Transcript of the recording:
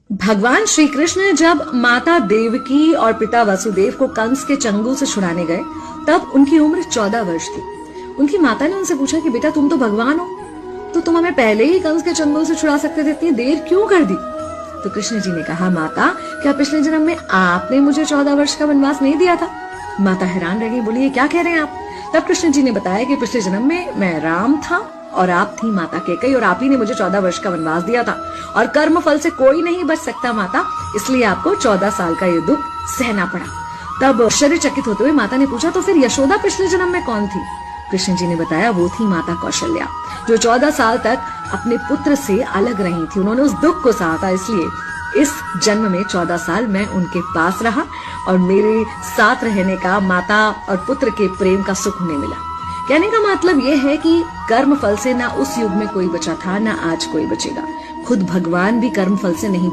भगवान श्री कृष्ण जब माता देवकी और पिता वसुदेव को कंस के चंगुल से छुड़ाने गए, तब उनकी उम्र 14 वर्ष थी। उनकी माता ने उनसे पूछा कि बेटा तुम तो भगवान हो, तो तुम हमें पहले ही कंस के चंगुल से छुड़ा सकते थे, इतनी देर क्यों कर दी? तो कृष्ण जी ने कहा, माता क्या पिछले जन्म में आपने मुझे 14 वर्ष का वनवास नहीं दिया था? माता हैरान रह गई, बोली ये क्या कह रहे हैं आप? तब कृष्ण जी ने बताया कि पिछले जन्म में मैं राम था और आप थी माता कैकेयी, और आप ही ने मुझे 14 वर्ष का वनवास दिया था, और कर्म फल से कोई नहीं बच सकता माता, इसलिए आपको 14 साल का ये दुख सहना पड़ा। तब आश्चर्यचकित होते हुए माता ने पूछा, तो फिर यशोदा पिछले जन्म में कौन थी? कृष्ण जी ने बताया, वो थी माता कौशल्या, जो 14 साल तक अपने पुत्र से अलग रही थी। उन्होंने उस दुख को सहा था, इसलिए इस जन्म में 14 साल मैं उनके पास रहा और मेरे साथ रहने का, माता और पुत्र के प्रेम का सुख उन्हें मिला। कहने का मतलब यह है कि कर्म फल से ना उस युग में कोई बचा था, ना आज कोई बचेगा। खुद भगवान भी कर्म फल से नहीं